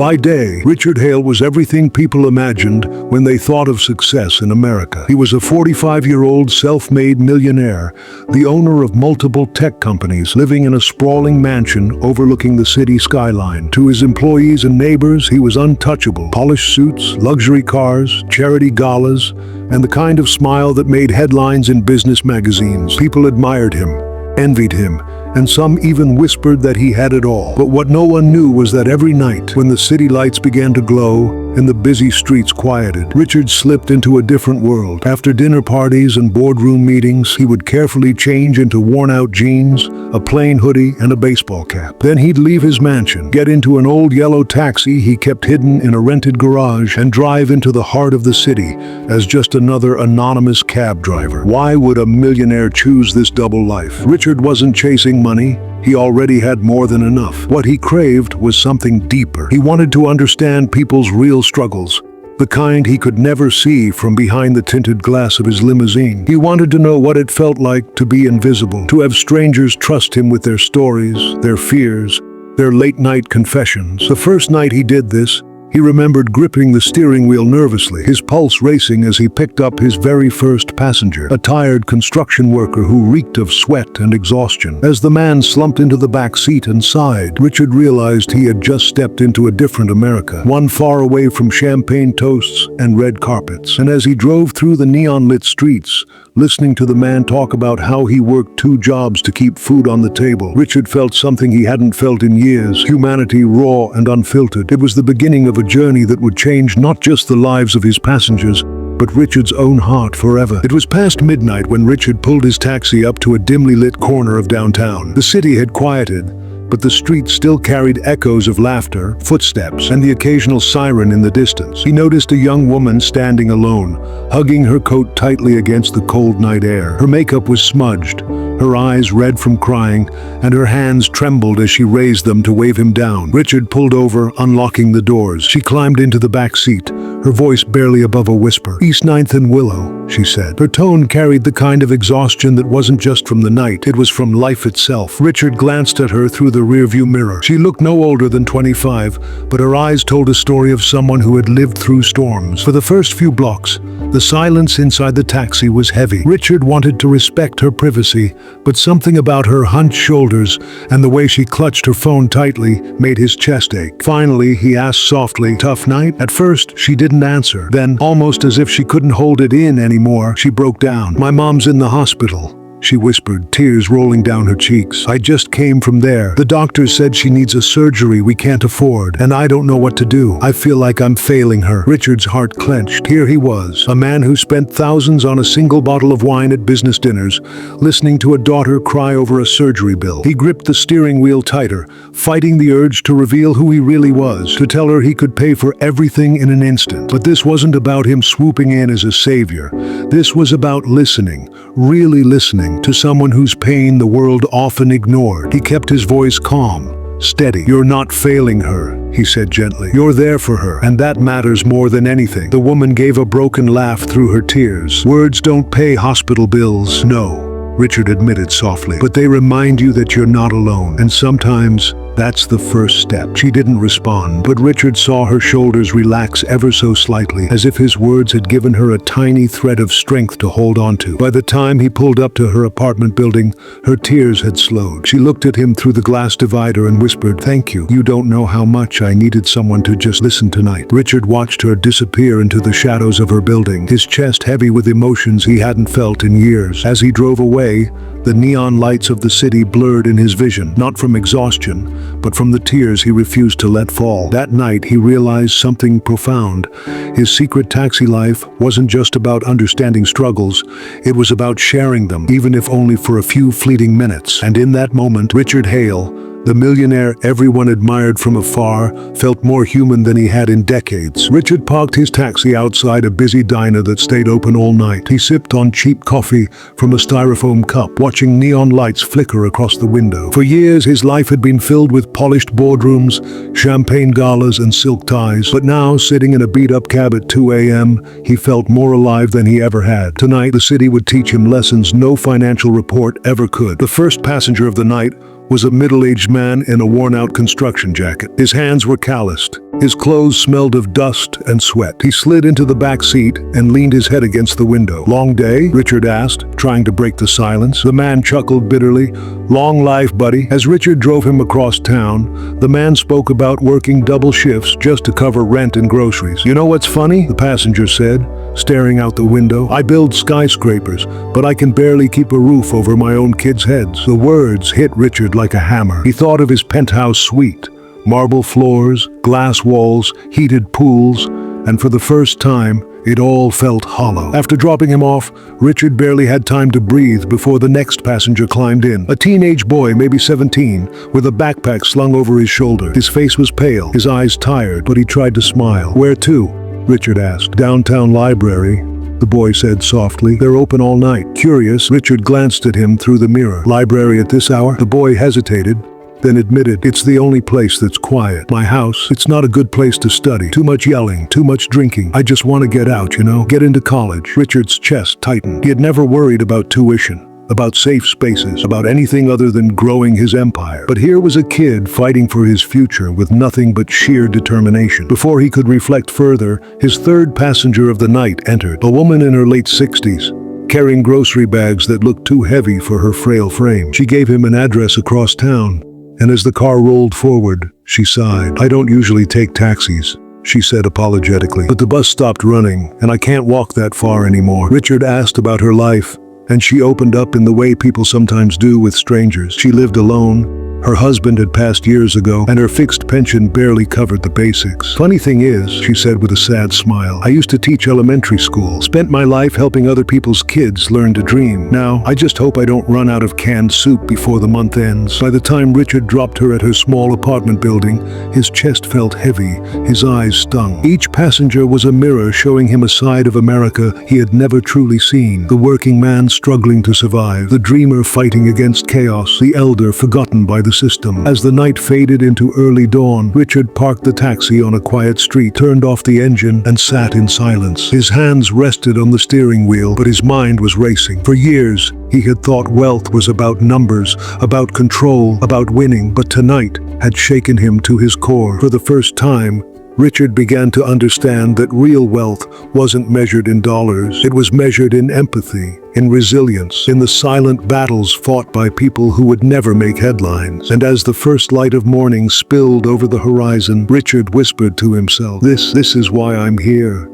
By day, Richard Hale was everything people imagined when they thought of success in America. He was a 45-year-old self-made millionaire, the owner of multiple tech companies, living in a sprawling mansion overlooking the city skyline. To his employees and neighbors, he was untouchable. Polished suits, luxury cars, charity galas, and the kind of smile that made headlines in business magazines. People admired him, envied him, and some even whispered that he had it all. But what no one knew was that every night, when the city lights began to glow and the busy streets quieted, Richard slipped into a different world. After dinner parties and boardroom meetings, he would carefully change into worn-out jeans, a plain hoodie, and a baseball cap. Then he'd leave his mansion, get into an old yellow taxi he kept hidden in a rented garage, and drive into the heart of the city as just another anonymous cab driver. Why would a millionaire choose this double life? Richard wasn't chasing money. He already had more than enough. What he craved was something deeper. He wanted to understand people's real struggles, the kind he could never see from behind the tinted glass of his limousine. He wanted to know what it felt like to be invisible, to have strangers trust him with their stories, their fears, their late-night confessions. The first night he did this, he remembered gripping the steering wheel nervously, his pulse racing as he picked up his very first passenger, a tired construction worker who reeked of sweat and exhaustion. As the man slumped into the back seat and sighed, Richard realized he had just stepped into a different America, one far away from champagne toasts and red carpets. And as he drove through the neon-lit streets, listening to the man talk about how he worked 2 jobs to keep food on the table, Richard felt something he hadn't felt in years: humanity raw and unfiltered. It was the beginning of a journey that would change not just the lives of his passengers, but Richard's own heart forever. It was past midnight when Richard pulled his taxi up to a dimly lit corner of downtown. The city had quieted, but the streets still carried echoes of laughter, footsteps, and the occasional siren in the distance. He noticed a young woman standing alone, hugging her coat tightly against the cold night air. Her makeup was smudged, her eyes red from crying, and her hands trembled as she raised them to wave him down. Richard pulled over, unlocking the doors. She climbed into the back seat, her voice barely above a whisper. "East 9th and Willow," she said. Her tone carried the kind of exhaustion that wasn't just from the night, it was from life itself. Richard glanced at her through the rearview mirror. She looked no older than 25, but her eyes told a story of someone who had lived through storms. For the first few blocks, the silence inside the taxi was heavy. Richard wanted to respect her privacy, but something about her hunched shoulders and the way she clutched her phone tightly made his chest ache. Finally, he asked softly, "Tough night?" At first, she didn't answer. Then, almost as if she couldn't hold it in anymore, she broke down. "My mom's in the hospital," she whispered, tears rolling down her cheeks. "I just came from there. The doctor said she needs a surgery we can't afford, and I don't know what to do. I feel like I'm failing her." Richard's heart clenched. Here he was, a man who spent thousands on a single bottle of wine at business dinners, listening to a daughter cry over a surgery bill. He gripped the steering wheel tighter, fighting the urge to reveal who he really was, to tell her he could pay for everything in an instant. But this wasn't about him swooping in as a savior. This was about listening, really listening, to someone whose pain the world often ignored. He kept his voice calm, steady. "You're not failing her," he said gently. "You're there for her, and that matters more than anything." The woman gave a broken laugh through her tears. "Words don't pay hospital bills." "No," Richard admitted softly, "but they remind you that you're not alone. And sometimes that's the first step." She didn't respond, but Richard saw her shoulders relax ever so slightly, as if his words had given her a tiny thread of strength to hold on to. By the time he pulled up to her apartment building, her tears had slowed. She looked at him through the glass divider and whispered, "Thank you. You don't know how much I needed someone to just listen tonight." Richard watched her disappear into the shadows of her building, his chest heavy with emotions he hadn't felt in years. As he drove away, the neon lights of the city blurred in his vision, not from exhaustion, but from the tears he refused to let fall. That night he realized something profound. His secret taxi life wasn't just about understanding struggles, it was about sharing them, even if only for a few fleeting minutes. And in that moment, Richard Hale, the millionaire everyone admired from afar, felt more human than he had in decades. Richard parked his taxi outside a busy diner that stayed open all night. He sipped on cheap coffee from a styrofoam cup, watching neon lights flicker across the window. For years, his life had been filled with polished boardrooms, champagne galas, and silk ties. But now, sitting in a beat-up cab at 2 a.m., he felt more alive than he ever had. Tonight, the city would teach him lessons no financial report ever could. The first passenger of the night was a middle-aged man in a worn-out construction jacket. His hands were calloused. His clothes smelled of dust and sweat. He slid into the back seat and leaned his head against the window. "Long day?" Richard asked, trying to break the silence. The man chuckled bitterly. "Long life, buddy." As Richard drove him across town, the man spoke about working double shifts just to cover rent and groceries. "You know what's funny?" the passenger said, staring out the window. "I build skyscrapers, but I can barely keep a roof over my own kids' heads." The words hit Richard like a hammer. He thought of his penthouse suite. Marble floors, glass walls, heated pools, and for the first time, it all felt hollow. After dropping him off, Richard barely had time to breathe before the next passenger climbed in. A teenage boy, maybe 17, with a backpack slung over his shoulder. His face was pale, his eyes tired, but he tried to smile. "Where to?" Richard asked. "Downtown library," the boy said softly. "They're open all night." Curious, Richard glanced at him through the mirror. "Library at this hour?" The boy hesitated, then admitted, "It's the only place that's quiet. My house, it's not a good place to study. Too much yelling, too much drinking. I just want to get out, get into college." Richard's chest tightened. He had never worried about tuition, about safe spaces, about anything other than growing his empire. But here was a kid fighting for his future with nothing but sheer determination. Before he could reflect further, his third passenger of the night entered, a woman in her late 60s. Carrying grocery bags that looked too heavy for her frail frame. She gave him an address across town, and as the car rolled forward, she sighed. "I don't usually take taxis," she said apologetically, "but the bus stopped running, and I can't walk that far anymore." Richard asked about her life, and she opened up in the way people sometimes do with strangers. She lived alone. Her husband had passed years ago, and her fixed pension barely covered the basics. "Funny thing is," she said with a sad smile, "I used to teach elementary school, spent my life helping other people's kids learn to dream. Now, I just hope I don't run out of canned soup before the month ends." By the time Richard dropped her at her small apartment building, his chest felt heavy, his eyes stung. Each passenger was a mirror showing him a side of America he had never truly seen. The working man struggling to survive, the dreamer fighting against chaos, the elder forgotten by the system. As the night faded into early dawn, Richard parked the taxi on a quiet street, turned off the engine, and sat in silence. His hands rested on the steering wheel, but his mind was racing. For years, he had thought wealth was about numbers, about control, about winning, but tonight had shaken him to his core. For the first time, Richard began to understand that real wealth wasn't measured in dollars. It was measured in empathy, in resilience, in the silent battles fought by people who would never make headlines. And as the first light of morning spilled over the horizon, Richard whispered to himself, This is why I'm here.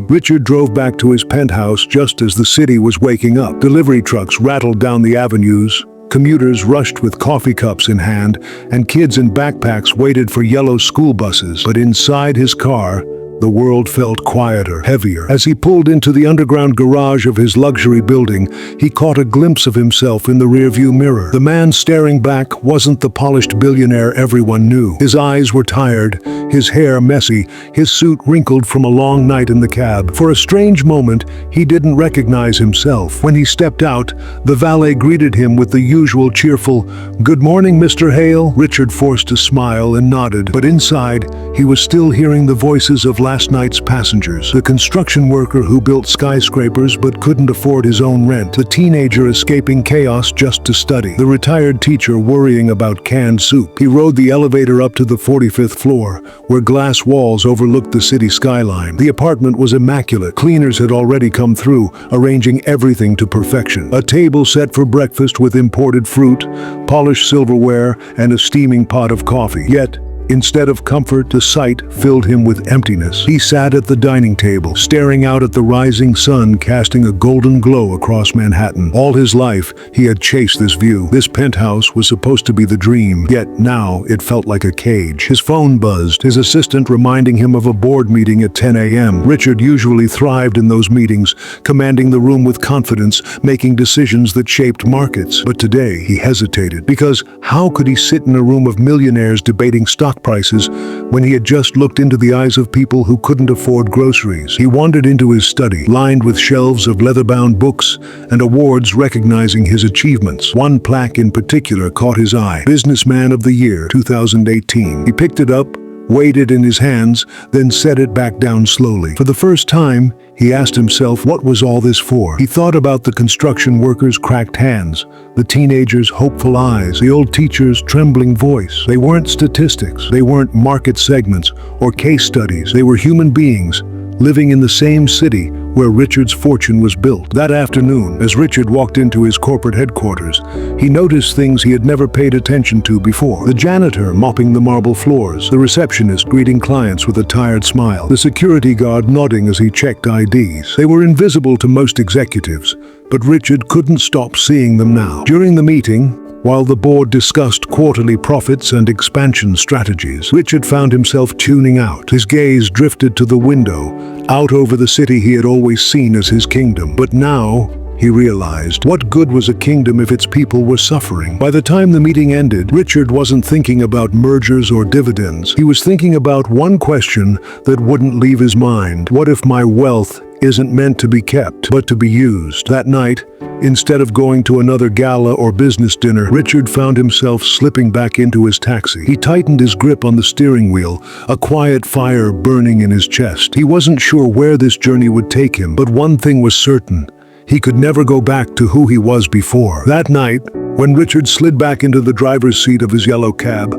Richard drove back to his penthouse just as the city was waking up. Delivery trucks rattled down the avenues. Commuters rushed with coffee cups in hand, and kids in backpacks waited for yellow school buses. But inside his car, the world felt quieter, heavier. As he pulled into the underground garage of his luxury building, he caught a glimpse of himself in the rearview mirror. The man staring back wasn't the polished billionaire everyone knew. His eyes were tired, his hair messy, his suit wrinkled from a long night in the cab. For a strange moment, he didn't recognize himself. When he stepped out, the valet greeted him with the usual cheerful, "Good morning, Mr. Hale." Richard forced a smile and nodded, but inside, he was still hearing the voices of last night's passengers. The construction worker who built skyscrapers but couldn't afford his own rent. The teenager escaping chaos just to study. The retired teacher worrying about canned soup. He rode the elevator up to the 45th floor, where glass walls overlooked the city skyline. The apartment was immaculate. Cleaners had already come through, arranging everything to perfection. A table set for breakfast with imported fruit, polished silverware, and a steaming pot of coffee. Yet, instead of comfort, the sight filled him with emptiness. He sat at the dining table, staring out at the rising sun casting a golden glow across Manhattan. All his life, he had chased this view. This penthouse was supposed to be the dream, yet now it felt like a cage. His phone buzzed, his assistant reminding him of a board meeting at 10 a.m. Richard usually thrived in those meetings, commanding the room with confidence, making decisions that shaped markets. But today, he hesitated, because how could he sit in a room of millionaires debating stock prices when he had just looked into the eyes of people who couldn't afford groceries? He wandered into his study, lined with shelves of leather-bound books and awards recognizing his achievements. One plaque in particular caught his eye. Businessman of the Year, 2018. He picked it up, weighed it in his hands, then set it back down slowly. For the first time, he asked himself what was all this for. He thought about the construction workers' cracked hands, the teenagers' hopeful eyes, the old teacher's trembling voice. They weren't statistics, they weren't market segments or case studies. They were human beings living in the same city where Richard's fortune was built. That afternoon, as Richard walked into his corporate headquarters, he noticed things he had never paid attention to before. The janitor mopping the marble floors, the receptionist greeting clients with a tired smile, the security guard nodding as he checked IDs. They were invisible to most executives, but Richard couldn't stop seeing them now. During the meeting, while the board discussed quarterly profits and expansion strategies, Richard found himself tuning out. His gaze drifted to the window, out over the city he had always seen as his kingdom. But now, he realized, what good was a kingdom if its people were suffering? By the time the meeting ended, Richard wasn't thinking about mergers or dividends. He was thinking about one question that wouldn't leave his mind. What if my wealth isn't meant to be kept, but to be used? That night, instead of going to another gala or business dinner, Richard found himself slipping back into his taxi. He tightened his grip on the steering wheel, a quiet fire burning in his chest. He wasn't sure where this journey would take him, but one thing was certain. He could never go back to who he was before. That night, when Richard slid back into the driver's seat of his yellow cab,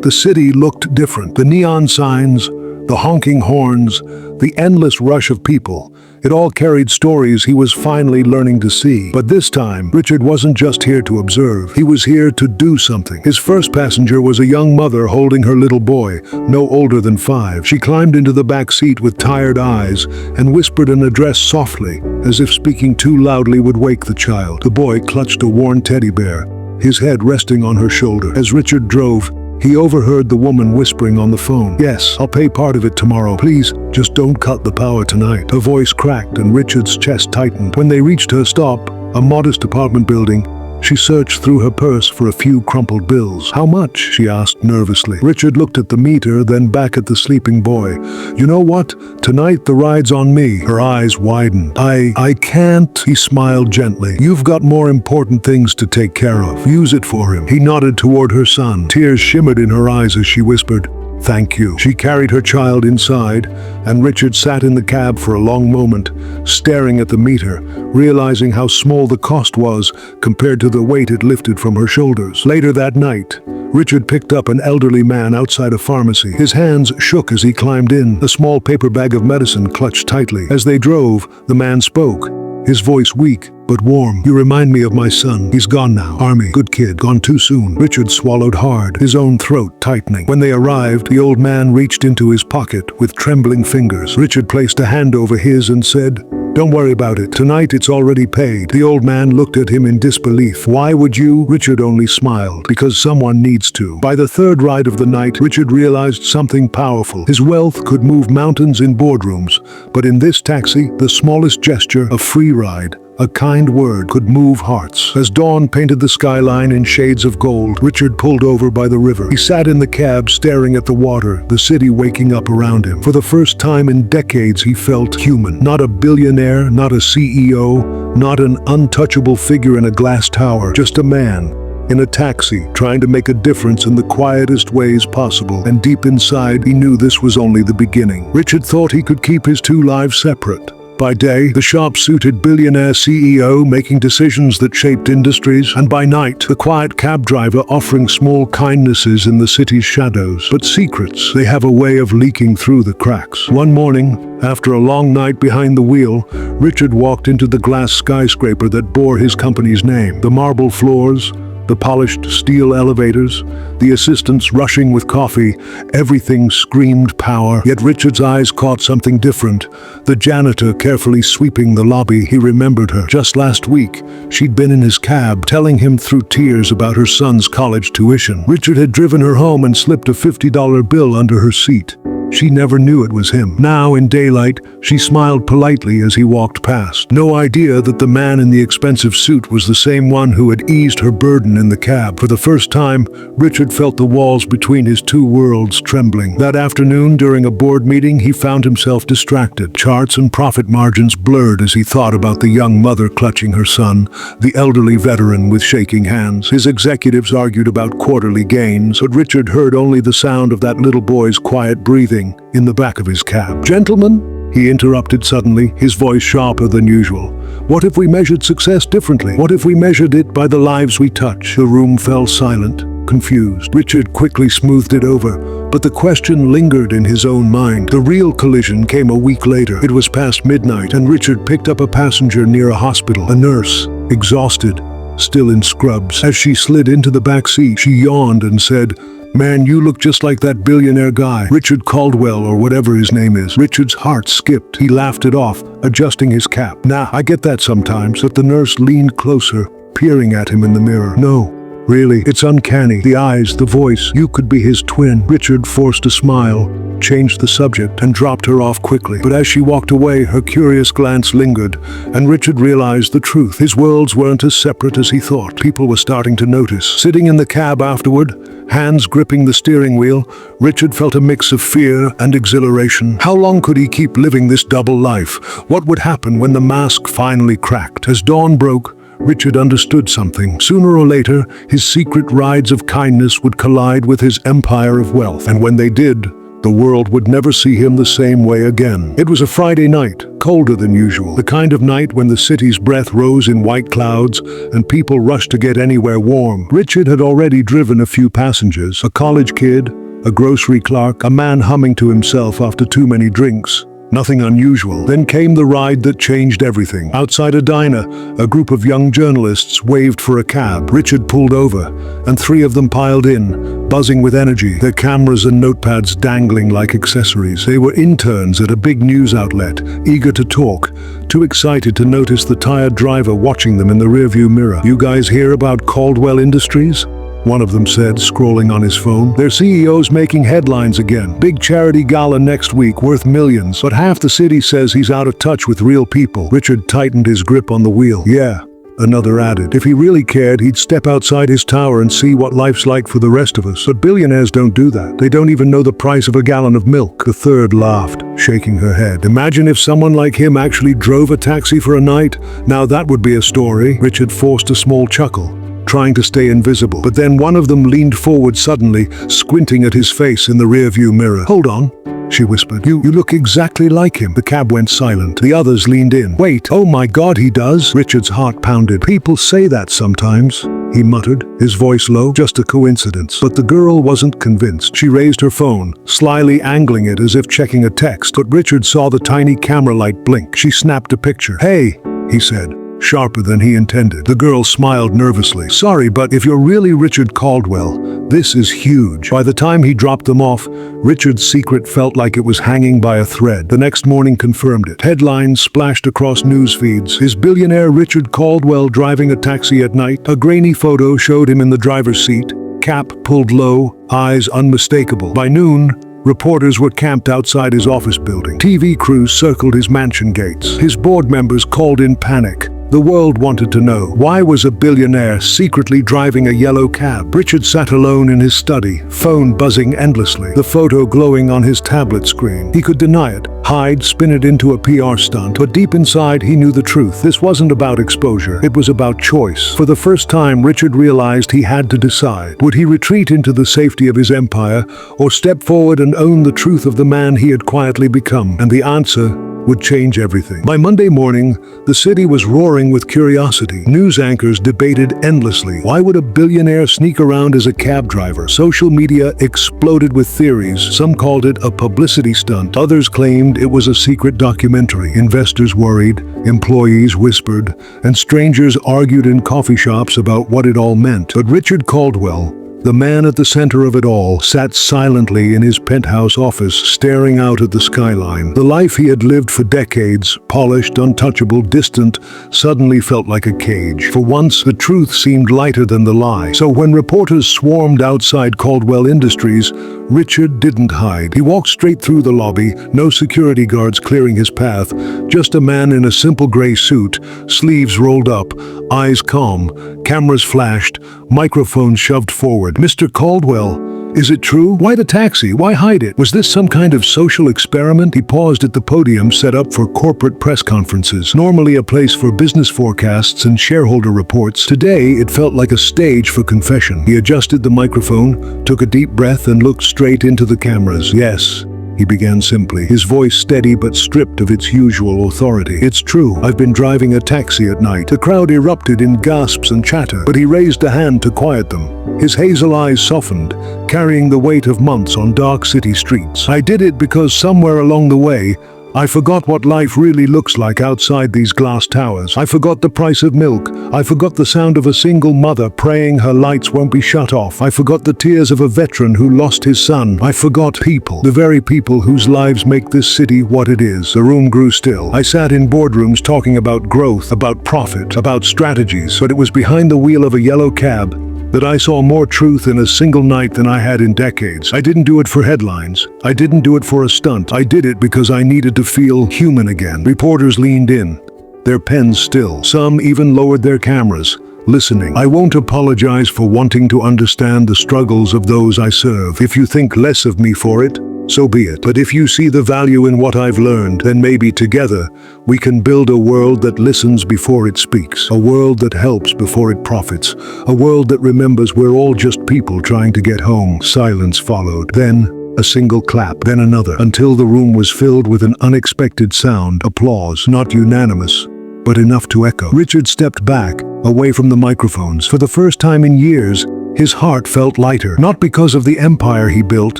the city looked different. The neon signs, the honking horns, the endless rush of people. It all carried stories he was finally learning to see. But this time, Richard wasn't just here to observe. He was here to do something. His first passenger was a young mother holding her little boy, no older than 5. She climbed into the back seat with tired eyes and whispered an address softly, as if speaking too loudly would wake the child. The boy clutched a worn teddy bear, his head resting on her shoulder. As Richard drove, he overheard the woman whispering on the phone. "Yes, I'll pay part of it tomorrow. Please, just don't cut the power tonight." Her voice cracked and Richard's chest tightened. When they reached her stop, a modest apartment building, she searched through her purse for a few crumpled bills. "How much?" she asked nervously. Richard looked at the meter, then back at the sleeping boy. "You know what? Tonight the ride's on me." Her eyes widened. I can't," he smiled gently. "You've got more important things to take care of. Use it for him." He nodded toward her son. Tears shimmered in her eyes as she whispered, "Thank you." She carried her child inside, and Richard sat in the cab for a long moment, staring at the meter, realizing how small the cost was compared to the weight it lifted from her shoulders. Later that night, Richard picked up an elderly man outside a pharmacy. His hands shook as he climbed in, a small paper bag of medicine clutched tightly. As they drove, the man spoke, his voice weak but warm. "You remind me of my son. He's gone now. Army. Good kid. Gone too soon." Richard swallowed hard, his own throat tightening. When they arrived, the old man reached into his pocket with trembling fingers. Richard placed a hand over his and said, "Don't worry about it. Tonight it's already paid." The old man looked at him in disbelief. "Why would you?" Richard only smiled. "Because someone needs to." By the third ride of the night, Richard realized something powerful. His wealth could move mountains in boardrooms, but in this taxi, the smallest gesture, a free ride, a kind word, could move hearts. As dawn painted the skyline in shades of gold, Richard pulled over by the river. He sat in the cab staring at the water, the city waking up around him. For the first time in decades, he felt human. Not a billionaire, not a CEO, not an untouchable figure in a glass tower, just a man in a taxi, trying to make a difference in the quietest ways possible. And deep inside, he knew this was only the beginning. Richard thought he could keep his two lives separate. By day, the sharp-suited billionaire CEO making decisions that shaped industries, and by night, the quiet cab driver offering small kindnesses in the city's shadows. But secrets, they have a way of leaking through the cracks. One morning, after a long night behind the wheel, Richard walked into the glass skyscraper that bore his company's name. The marble floors, the polished steel elevators, the assistants rushing with coffee, everything screamed power. Yet Richard's eyes caught something different. The janitor carefully sweeping the lobby. He remembered her. Just last week, she'd been in his cab, telling him through tears about her son's college tuition. Richard had driven her home and slipped a $50 bill under her seat. She never knew it was him. Now, in daylight, she smiled politely as he walked past. No idea that the man in the expensive suit was the same one who had eased her burden in the cab. For the first time, Richard felt the walls between his two worlds trembling. That afternoon, during a board meeting, he found himself distracted. Charts and profit margins blurred as he thought about the young mother clutching her son, the elderly veteran with shaking hands. His executives argued about quarterly gains, but Richard heard only the sound of that little boy's quiet breathing in the back of his cab. "Gentlemen," he interrupted suddenly, his voice sharper than usual. "What if we measured success differently? What if we measured it by the lives we touch?" The room fell silent, confused. Richard quickly smoothed it over, but the question lingered in his own mind. The real collision came a week later. It was past midnight, and Richard picked up a passenger near a hospital. A nurse, exhausted, still in scrubs. As she slid into the back seat, she yawned and said, "Man, you look just like that billionaire guy, Richard Caldwell or whatever his name is." Richard's heart skipped. He laughed it off, adjusting his cap. "Nah, I get that sometimes." But the nurse leaned closer, peering at him in the mirror. "No. Really, it's uncanny. The eyes, the voice. You could be his twin." Richard forced a smile, changed the subject, and dropped her off quickly. But as she walked away, her curious glance lingered, and Richard realized the truth. His worlds weren't as separate as he thought. People were starting to notice. Sitting in the cab afterward, hands gripping the steering wheel, Richard felt a mix of fear and exhilaration. How long could he keep living this double life? What would happen when the mask finally cracked? As dawn broke, Richard understood something. Sooner or later, his secret rides of kindness would collide with his empire of wealth. And when they did, the world would never see him the same way again. It was a Friday night, colder than usual. The kind of night when the city's breath rose in white clouds and people rushed to get anywhere warm. Richard had already driven a few passengers. A college kid, a grocery clerk, a man humming to himself after too many drinks. Nothing unusual. Then came the ride that changed everything. Outside a diner, a group of young journalists waved for a cab. Richard pulled over, and 3 of them piled in, buzzing with energy, their cameras and notepads dangling like accessories. They were interns at a big news outlet, eager to talk, too excited to notice the tired driver watching them in the rearview mirror. "You guys hear about Caldwell Industries?" one of them said, scrolling on his phone. "Their CEO's making headlines again. Big charity gala next week worth millions, but half the city says he's out of touch with real people." Richard tightened his grip on the wheel. "Yeah," another added. "If he really cared, he'd step outside his tower and see what life's like for the rest of us. But billionaires don't do that. They don't even know the price of a gallon of milk." The third laughed, shaking her head. "Imagine if someone like him actually drove a taxi for a night. Now that would be a story." Richard forced a small chuckle, trying to stay invisible. But then one of them leaned forward suddenly, squinting at his face in the rearview mirror. "Hold on," she whispered. You look exactly like him." The cab went silent. The others leaned in. "Wait, oh my God, he does?" Richard's heart pounded. "People say that sometimes," he muttered, his voice low. "Just a coincidence." But the girl wasn't convinced. She raised her phone, slyly angling it as if checking a text. But Richard saw the tiny camera light blink. She snapped a picture. "Hey," he said, sharper than he intended. The girl smiled nervously. "Sorry, but if you're really Richard Caldwell, this is huge." By the time he dropped them off, Richard's secret felt like it was hanging by a thread. The next morning confirmed it. Headlines splashed across news feeds. "Is billionaire Richard Caldwell driving a taxi at night?" A grainy photo showed him in the driver's seat, cap pulled low, eyes unmistakable. By noon, reporters were camped outside his office building. TV crews circled his mansion gates. His board members called in panic. The world wanted to know, why was a billionaire secretly driving a yellow cab? Richard sat alone in his study, phone buzzing endlessly, the photo glowing on his tablet screen. He could deny it, hide, spin it into a PR stunt, but deep inside he knew the truth. This wasn't about exposure, it was about choice. For the first time, Richard realized he had to decide. Would he retreat into the safety of his empire, or step forward and own the truth of the man he had quietly become? And the answer would change everything. By Monday morning, the city was roaring with curiosity. News anchors debated endlessly. Why would a billionaire sneak around as a cab driver? Social media exploded with theories. Some called it a publicity stunt. Others claimed it was a secret documentary. Investors worried, employees whispered, and strangers argued in coffee shops about what it all meant. But Richard Caldwell The man at the center of it all sat silently in his penthouse office, staring out at the skyline. The life he had lived for decades, polished, untouchable, distant, suddenly felt like a cage. For once, the truth seemed lighter than the lie. So when reporters swarmed outside Caldwell Industries, Richard didn't hide. He walked straight through the lobby, no security guards clearing his path, just a man in a simple gray suit, sleeves rolled up, eyes calm, cameras flashed, microphone shoved forward. "Mr. Caldwell, is it true? Why the taxi? Why hide it? Was this some kind of social experiment?" He paused at the podium set up for corporate press conferences, normally a place for business forecasts and shareholder reports. Today, it felt like a stage for confession. He adjusted the microphone, took a deep breath, and looked straight into the cameras. "Yes," he began simply, his voice steady but stripped of its usual authority. "It's true. I've been driving a taxi at night." The crowd erupted in gasps and chatter, but he raised a hand to quiet them. His hazel eyes softened, carrying the weight of months on dark city streets. "I did it because somewhere along the way, I forgot what life really looks like outside these glass towers. I forgot the price of milk. I forgot the sound of a single mother praying her lights won't be shut off. I forgot the tears of a veteran who lost his son. I forgot people, the very people whose lives make this city what it is." The room grew still. I sat in boardrooms talking about growth, about profit, about strategies, but it was behind the wheel of a yellow cab that I saw more truth in a single night than I had in decades. I didn't do it for headlines. I didn't do it for a stunt. I did it because I needed to feel human again. Reporters leaned in, their pens still. Some even lowered their cameras, listening. "I won't apologize for wanting to understand the struggles of those I serve. If you think less of me for it, so be it. But if you see the value in what I've learned, then maybe together we can build a world that listens before it speaks, a world that helps before it profits, a world that remembers we're all just people trying to get home." Silence followed. Then a single clap, then another, until the room was filled with an unexpected sound. Applause, not unanimous, but enough to echo. Richard stepped back, away from the microphones. For the first time in years, his heart felt lighter, not because of the empire he built,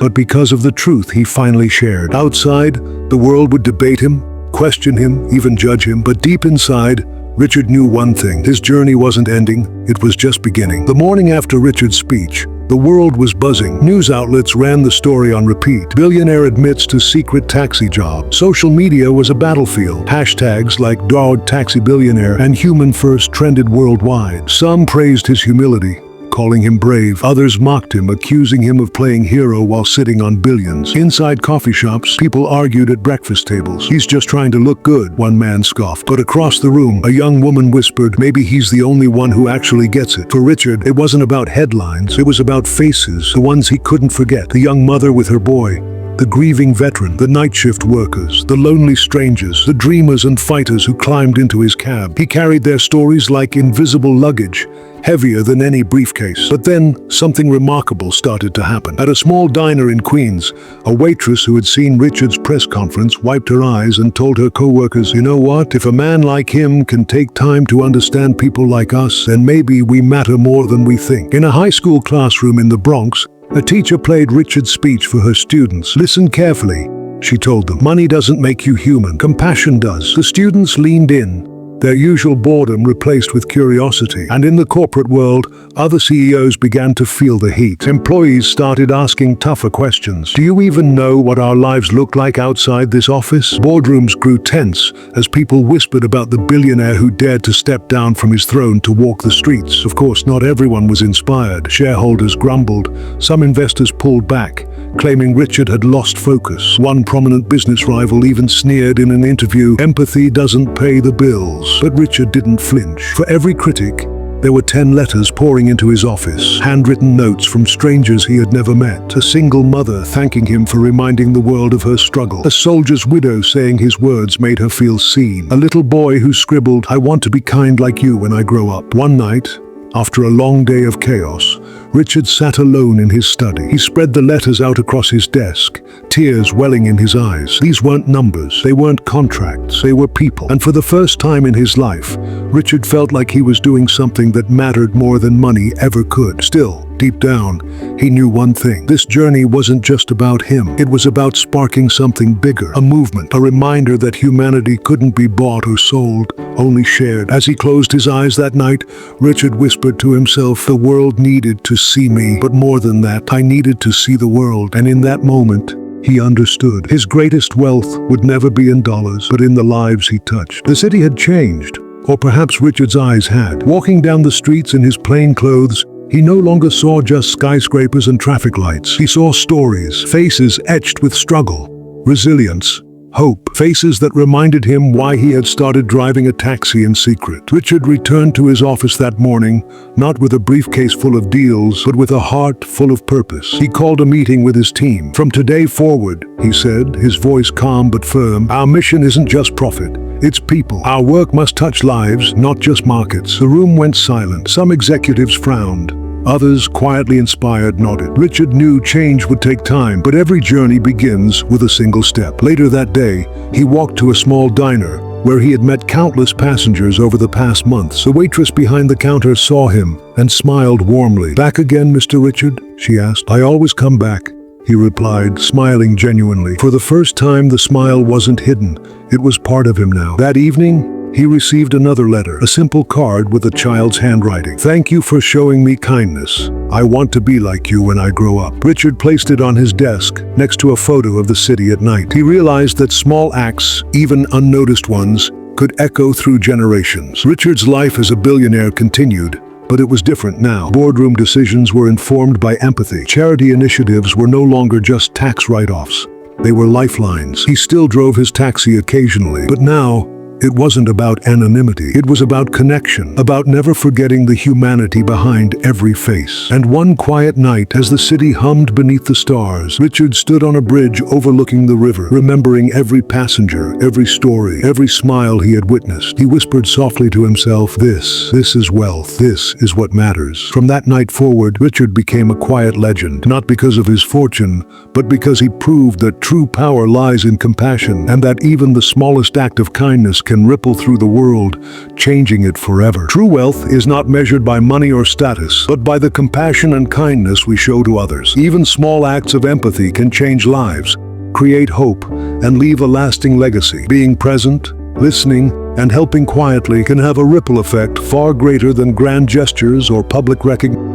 but because of the truth he finally shared. Outside, the world would debate him, question him, even judge him, but deep inside, Richard knew one thing. His journey wasn't ending, it was just beginning. The morning after Richard's speech, the world was buzzing. News outlets ran the story on repeat. "Billionaire admits to secret taxi job." Social media was a battlefield. Hashtags like "Dog Taxi Billionaire" and "Human First" trended worldwide. Some praised his humility, calling him brave. Others mocked him, accusing him of playing hero while sitting on billions. Inside coffee shops, people argued at breakfast tables. "He's just trying to look good," one man scoffed. But across the room, a young woman whispered, "Maybe he's the only one who actually gets it." For Richard, it wasn't about headlines. It was about faces, the ones he couldn't forget. The young mother with her boy, the grieving veteran, the night shift workers, the lonely strangers, the dreamers and fighters who climbed into his cab. He carried their stories like invisible luggage, heavier than any briefcase. But then, something remarkable started to happen. At a small diner in Queens, a waitress who had seen Richard's press conference wiped her eyes and told her co-workers, "You know what? If a man like him can take time to understand people like us, then maybe we matter more than we think." In a high school classroom in the Bronx, a teacher played Richard's speech for her students. "Listen carefully," she told them. "Money doesn't make you human. Compassion does." The students leaned in, their usual boredom replaced with curiosity. And in the corporate world, other CEOs began to feel the heat. Employees started asking tougher questions. "Do you even know what our lives look like outside this office?" Boardrooms grew tense as people whispered about the billionaire who dared to step down from his throne to walk the streets. Of course, not everyone was inspired. Shareholders grumbled. Some investors pulled back, claiming Richard had lost focus. One prominent business rival even sneered in an interview, "Empathy doesn't pay the bills." But Richard didn't flinch. For every critic, there were 10 letters pouring into his office, handwritten notes from strangers he had never met. A single mother thanking him for reminding the world of her struggle. A soldier's widow saying his words made her feel seen. A little boy who scribbled, "I want to be kind like you when I grow up." One night, after a long day of chaos, Richard sat alone in his study. He spread the letters out across his desk, tears welling in his eyes. These weren't numbers, they weren't contracts, they were people. And for the first time in his life, Richard felt like he was doing something that mattered more than money ever could. Still, deep down, he knew one thing. This journey wasn't just about him. It was about sparking something bigger, a movement, a reminder that humanity couldn't be bought or sold, only shared. As he closed his eyes that night, Richard whispered to himself, the world needed to see me, but more than that, I needed to see the world. And in that moment, he understood. His greatest wealth would never be in dollars, but in the lives he touched. The city had changed, or perhaps Richard's eyes had. Walking down the streets in his plain clothes, he no longer saw just skyscrapers and traffic lights. He saw stories, faces etched with struggle, resilience, hope, faces that reminded him why he had started driving a taxi in secret. Richard returned to his office that morning, not with a briefcase full of deals, but with a heart full of purpose. He called a meeting with his team. From today forward, he said, his voice calm but firm, our mission isn't just profit. It's people. Our work must touch lives, not just markets. The room went silent. Some executives frowned. Others, quietly inspired, nodded. Richard knew change would take time, but every journey begins with a single step. Later that day, he walked to a small diner where he had met countless passengers over the past months. The waitress behind the counter saw him and smiled warmly. Back again, Mr. Richard? She asked. I always come back, he replied, smiling genuinely. For the first time, the smile wasn't hidden. It was part of him now. That evening, he received another letter, a simple card with a child's handwriting. Thank you for showing me kindness. I want to be like you when I grow up. Richard placed it on his desk, next to a photo of the city at night. He realized that small acts, even unnoticed ones, could echo through generations. Richard's life as a billionaire continued, but it was different now. Boardroom decisions were informed by empathy. Charity initiatives were no longer just tax write-offs. They were lifelines. He still drove his taxi occasionally, but now, it wasn't about anonymity. It was about connection, about never forgetting the humanity behind every face. And one quiet night, as the city hummed beneath the stars, Richard stood on a bridge overlooking the river, remembering every passenger, every story, every smile he had witnessed. He whispered softly to himself, this is wealth. This is what matters. From that night forward, Richard became a quiet legend, not because of his fortune, but because he proved that true power lies in compassion, and that even the smallest act of kindness can ripple through the world, changing it forever. True wealth is not measured by money or status, but by the compassion and kindness we show to others. Even small acts of empathy can change lives, create hope, and leave a lasting legacy. Being present, listening, and helping quietly can have a ripple effect far greater than grand gestures or public recognition.